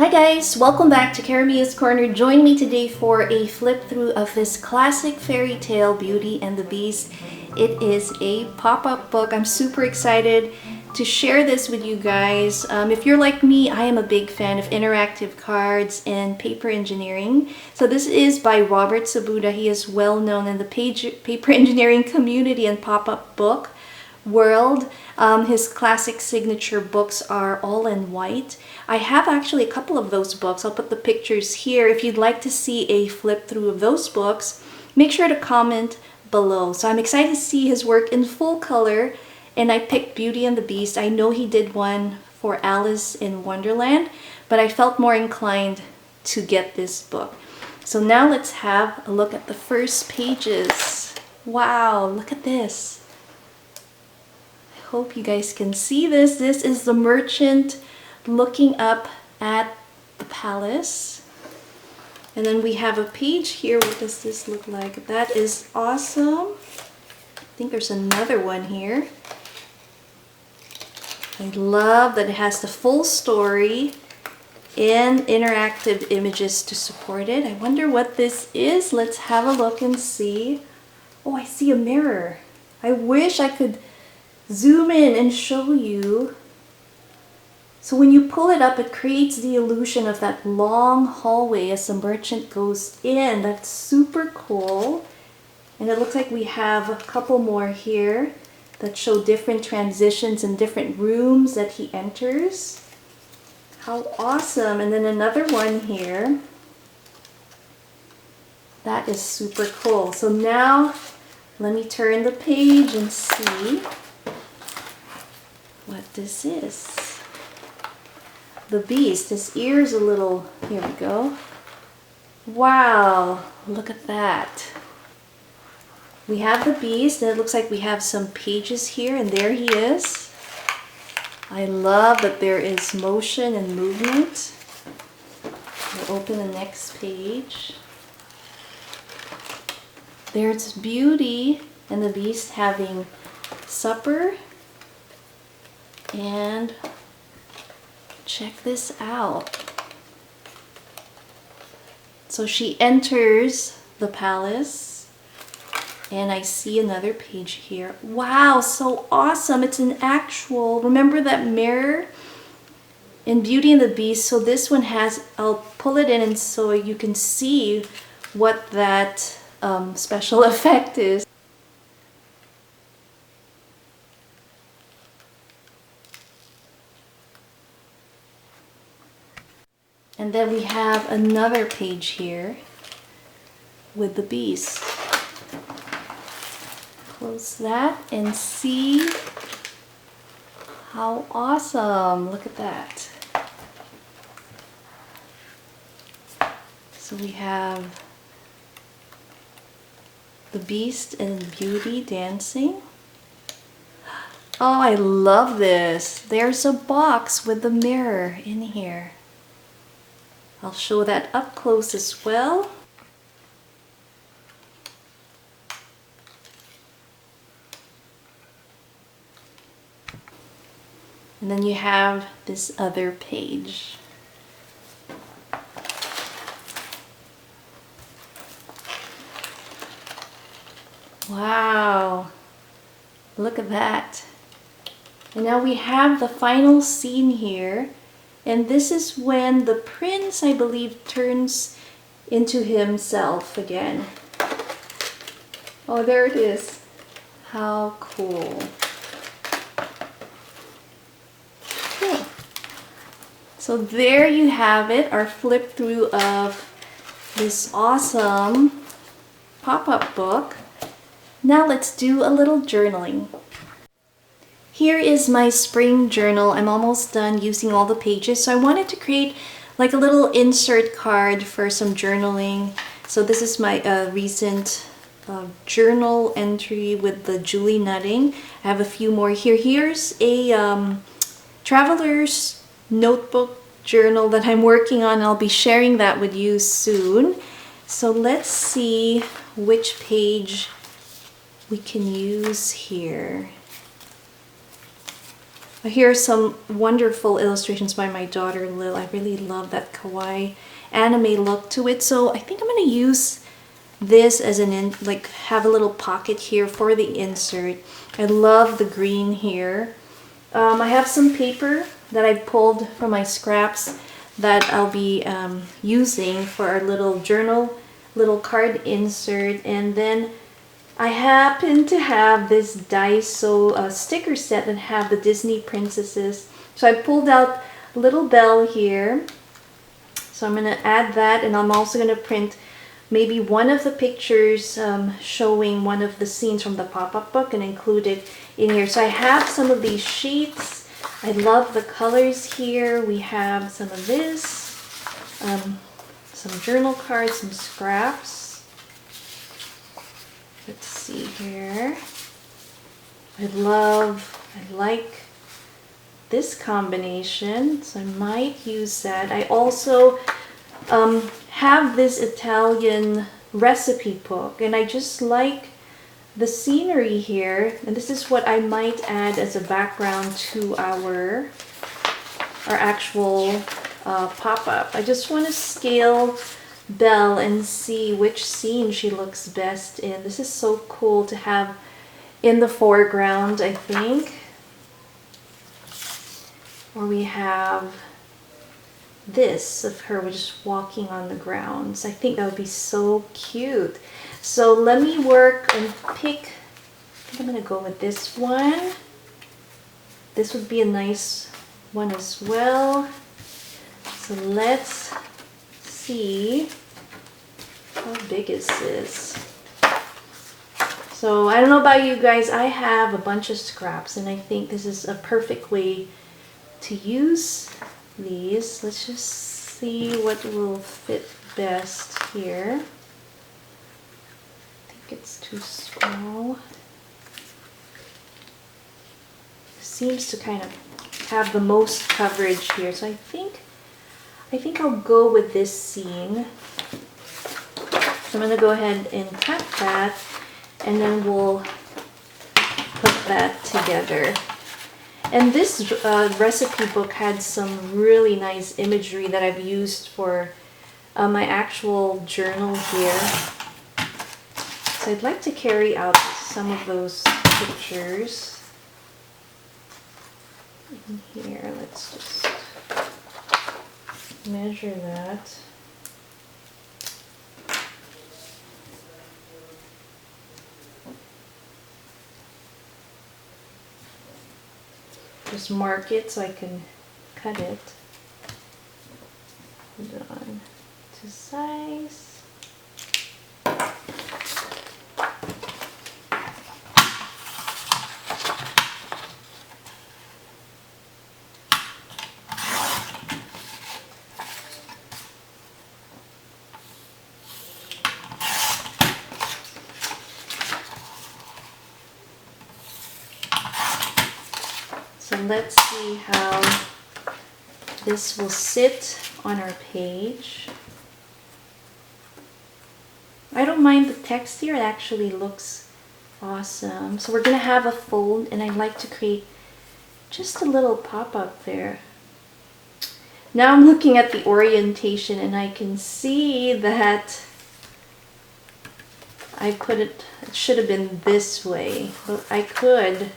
Hi guys, welcome back to Caramia's Corner. Join me today for a flip through of this classic fairy tale, Beauty and the Beast. It is a pop-up book. I'm super excited to share this with you guys. If you're like me, I am a big fan of interactive cards and paper engineering. So this is by Robert Sabuda. He is well known in the paper engineering community and pop-up book world. His classic signature books are all in white. I have actually a couple of those books. I'll put the pictures here. If you'd like to see a flip through of those books, make sure to comment below. So I'm excited to see his work in full color, and I picked Beauty and the Beast. I know he did one for Alice in Wonderland, but I felt more inclined to get this book. So now let's have a look at the first pages. Wow, look at this. Hope you guys can see this. This is the merchant looking up at the palace. And then we have a page here. What does this look like? That is awesome. I think there's another one here. I love that it has the full story and interactive images to support it. I wonder what this is. Let's have a look and see. Oh, I see a mirror. I wish I could zoom in and show you. So when you pull it up, it creates the illusion of that long hallway as the merchant goes in. That's super cool. And it looks like we have a couple more here that show different transitions and different rooms that he enters. How awesome. And then another one here. That is super cool. So now let me turn the page and see what this is. The Beast. His ear's a little, here we go. Wow, look at that. We have the Beast, and it looks like we have some pages here, and there he is. I love that there is motion and movement. We'll open the next page. There's Beauty and the Beast having supper. And check this out. So she enters the palace, and I see another page here. Wow, so awesome. It's an actual, remember that mirror in Beauty and the Beast? So this one has, I'll pull it in and so you can see what that special effect is. And then we have another page here with the Beast. Close that and see how awesome. Look at that. So we have the Beast and Beauty dancing. Oh, I love this. There's a box with the mirror in here. I'll show that up close as well. And then you have this other page. Wow, look at that. And now we have the final scene here. And this is when the prince, I believe, turns into himself again. Oh, there it is. How cool. Okay. So there you have it, our flip through of this awesome pop-up book. Now let's do a little journaling. Here is my spring journal. I'm almost done using all the pages. So I wanted to create like a little insert card for some journaling. So this is my recent journal entry with the Julie nutting. I have a few more here. Here's a traveler's notebook journal that I'm working on. I'll be sharing that with you soon. So let's see which page we can use here. Here are some wonderful illustrations by my daughter Lil. I really love that kawaii anime look to it. So I think I'm gonna use this as like have a little pocket here for the insert. I love the green here. I have some paper that I pulled from my scraps that I'll be using for our little journal, little card insert. And then I happen to have this Daiso sticker set that have the Disney princesses. So I pulled out little Belle here. So I'm going to add that, and I'm also going to print maybe one of the pictures showing one of the scenes from the pop-up book and include it in here. So I have some of these sheets. I love the colors here. We have some of this, some journal cards, some scraps. Let's see here. I like this combination, so I might use that. I also have this Italian recipe book, and I just like the scenery here, and this is what I might add as a background to our actual pop-up. I just want to scale Belle and see which scene she looks best in. This is so cool to have in the foreground, I think. Or we have this of her just walking on the grounds. I think that would be so cute. So let me work and pick. I think I'm gonna go with this one. This would be a nice one as well. So let's see, how big is this? So I don't know about you guys, I have a bunch of scraps, and I think this is a perfect way to use these. Let's just see what will fit best here. I think it's too small. It seems to kind of have the most coverage here, so I think I'll go with this scene. So I'm going to go ahead and cut that, and then we'll put that together. And this recipe book had some really nice imagery that I've used for my actual journal here. So I'd like to carry out some of those pictures. In here, let's just measure that. Just mark it so I can cut it. Hold on to size. So let's see how this will sit on our page. I don't mind the text here, it actually looks awesome. So we're going to have a fold, and I'd like to create just a little pop-up there. Now I'm looking at the orientation, and I can see that I put it should have been this way, but I could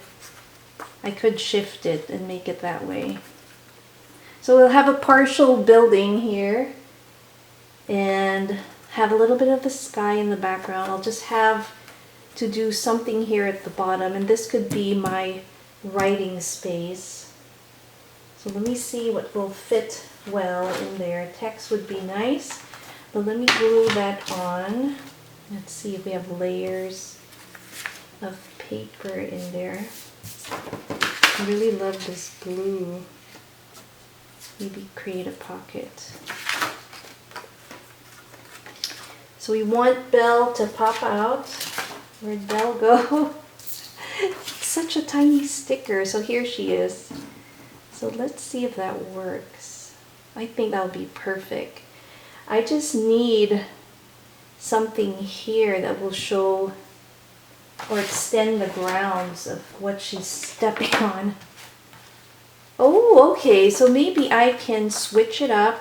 shift it and make it that way. So we'll have a partial building here and have a little bit of the sky in the background. I'll just have to do something here at the bottom, and this could be my writing space. So let me see what will fit well in there. Text would be nice, but let me glue that on. Let's see if we have layers of paper in there. I really love this blue. Maybe create a pocket. So we want Belle to pop out. Where'd Belle go? It's such a tiny sticker. So here she is. So let's see if that works. I think that'll be perfect. I just need something here that will show or extend the grounds of what she's stepping on. Oh, okay, so maybe I can switch it up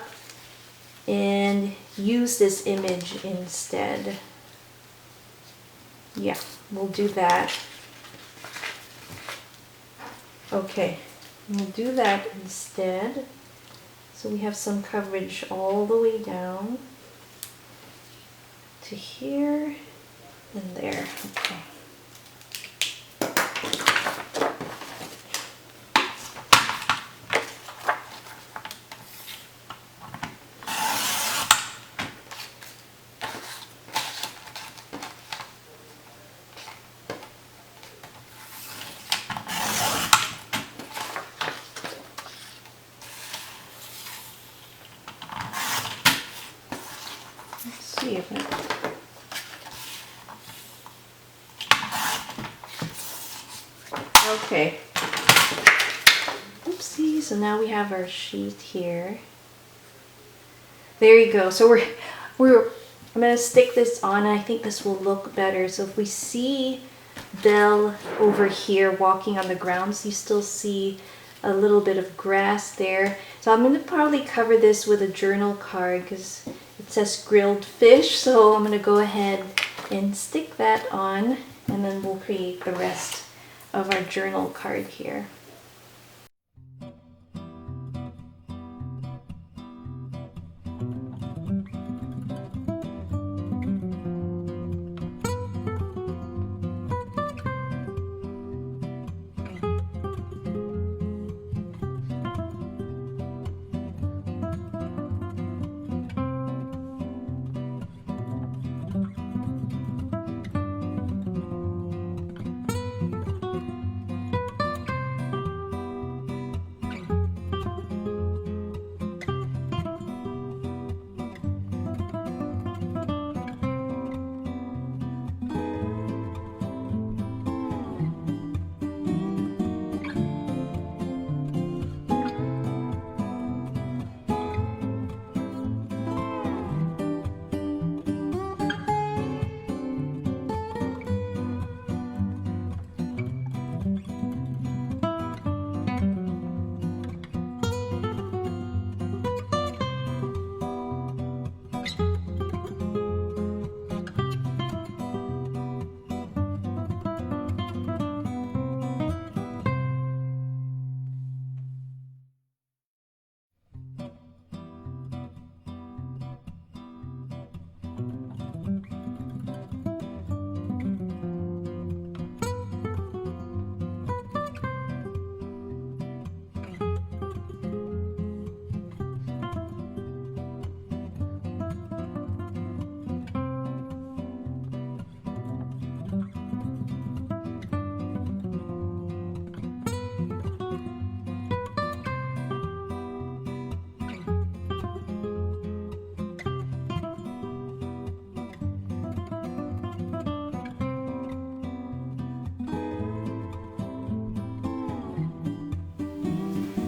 and use this image instead. Yeah, we'll do that. Okay, we'll do that instead. So we have some coverage all the way down to here and there. Okay. Let's see if it... Okay. Oopsie, so now we have our sheet here. There you go. So I'm gonna stick this on, and I think this will look better. So if we see Belle over here walking on the ground, so you still see a little bit of grass there. So I'm gonna probably cover this with a journal card because it says grilled fish. So I'm gonna go ahead and stick that on, and then we'll create the rest of our journal card here.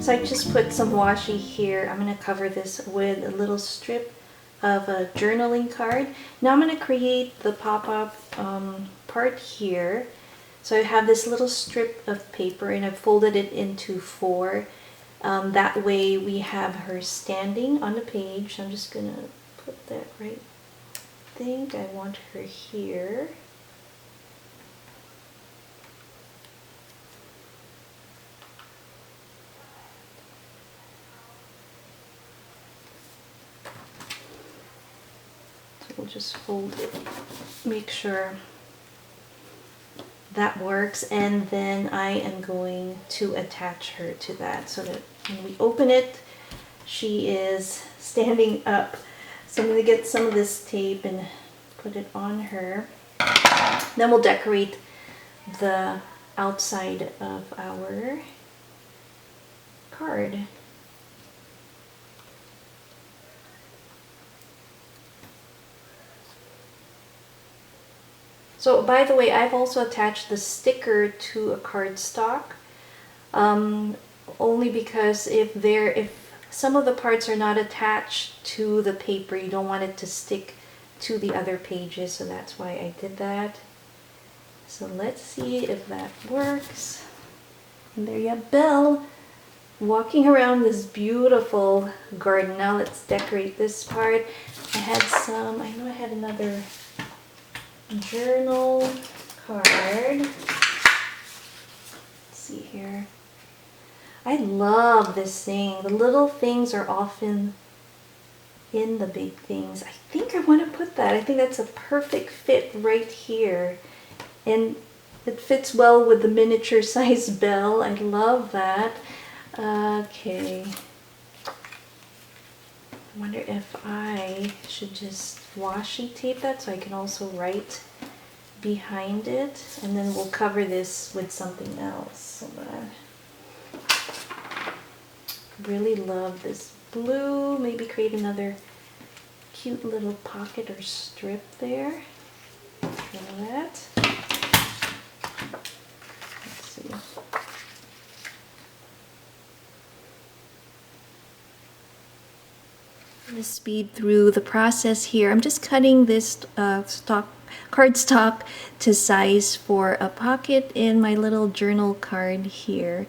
So I just put some washi here. I'm going to cover this with a little strip of a journaling card. Now I'm going to create the pop-up part here. So I have this little strip of paper and I've folded it into 4. That way we have her standing on the page. I'm just going to put that right. I think I want her here. We'll just fold it, make sure that works, and then I am going to attach her to that so that when we open it, she is standing up. So I'm going to get some of this tape and put it on her. Then we'll decorate the outside of our card. So by the way, I've also attached the sticker to a cardstock, only because if some of the parts are not attached to the paper, you don't want it to stick to the other pages, so that's why I did that. So let's see if that works. And there you have Belle walking around this beautiful garden. Now let's decorate this part. I know I had another journal card. Let's see here. I love this thing. The little things are often in the big things. I think I want to put that. I think that's a perfect fit right here. And it fits well with the miniature size bell. I love that. Okay. I wonder if I should just washi tape that so I can also write behind it. And then we'll cover this with something else. Really love this blue. Maybe create another cute little pocket or strip there. Try that. Let's see. I'm going to speed through the process here. I'm just cutting this cardstock to size for a pocket in my little journal card here.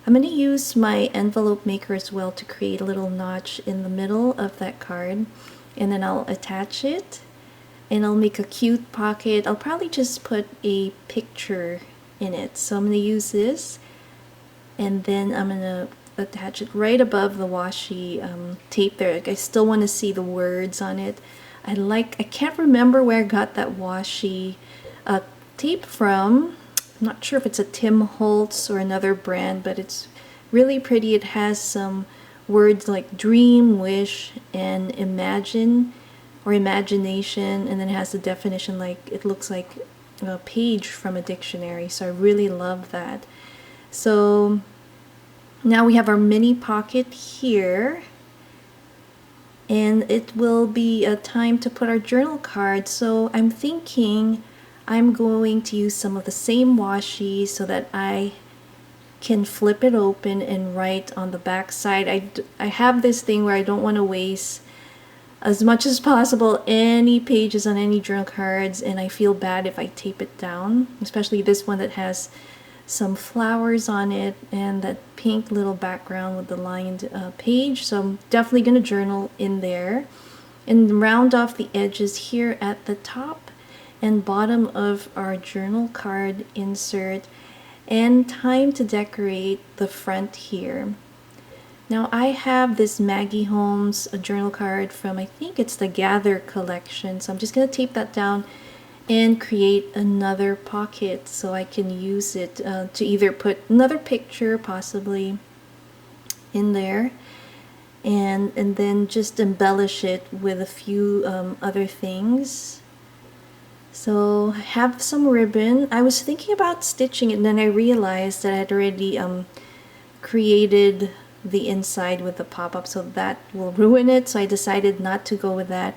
I'm going to use my envelope maker as well to create a little notch in the middle of that card, and then I'll attach it and I'll make a cute pocket. I'll probably just put a picture in it. So I'm going to use this, and then I'm going to attach it right above the washi tape there. I still want to see the words on it. I can't remember where I got that washi tape from. I'm not sure if it's a Tim Holtz or another brand, but it's really pretty. It has some words like dream, wish, and imagine or imagination, and then it has the definition like it looks like a page from a dictionary. So I really love that. So now we have our mini pocket here, and it will be a time to put our journal card. So I'm thinking I'm going to use some of the same washi so that I can flip it open and write on the back side. I have this thing where I don't want to waste as much as possible any pages on any journal cards, and I feel bad if I tape it down, especially this one that has some flowers on it and that pink little background with the lined page. So I'm definitely going to journal in there and round off the edges here at the top and bottom of our journal card insert, and time to decorate the front here. Now I have this Maggie Holmes journal card from, I think it's the Gather collection, so I'm just going to tape that down and create another pocket so I can use it to either put another picture possibly in there, and then just embellish it with a few other things. So I have some ribbon. I was thinking about stitching it, and then I realized that I had already created the inside with the pop-up, so that will ruin it. So I decided not to go with that.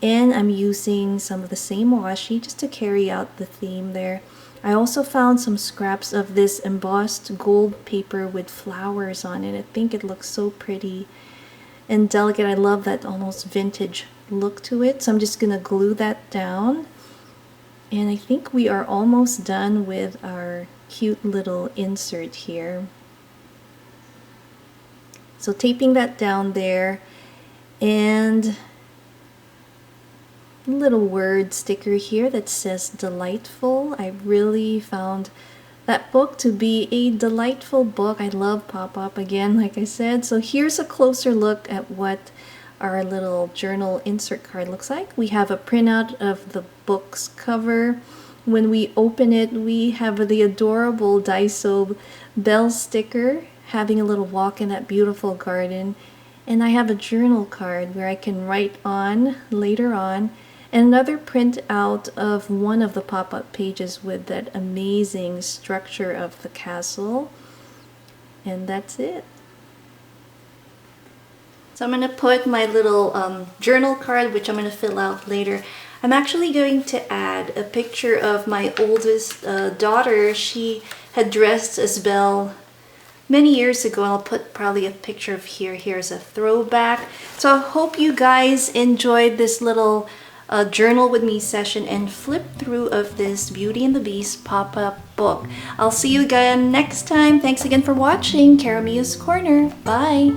And I'm using some of the same washi just to carry out the theme there. I also found some scraps of this embossed gold paper with flowers on it. I think it looks so pretty and delicate. I love that almost vintage look to it. So I'm just going to glue that down. And I think we are almost done with our cute little insert here. So taping that down there, and a little word sticker here that says delightful. I really found that book to be a delightful book. I love pop-up again, like I said. So here's a closer look at what our little journal insert card looks like. We have a printout of the book's cover. When we open it, we have the adorable Daiso bell sticker having a little walk in that beautiful garden. And I have a journal card where I can write on later on, and another print out of one of the pop-up pages with that amazing structure of the castle. And that's it. So I'm going to put my little journal card, which I'm going to fill out later. I'm actually going to add a picture of my oldest daughter. She had dressed as Belle many years ago. I'll put probably a picture of here. Here's a throwback. So I hope you guys enjoyed this little journal with me session and flip through of this Beauty and the Beast pop-up book. I'll see you again next time. Thanks again for watching Caramia's Corner. Bye!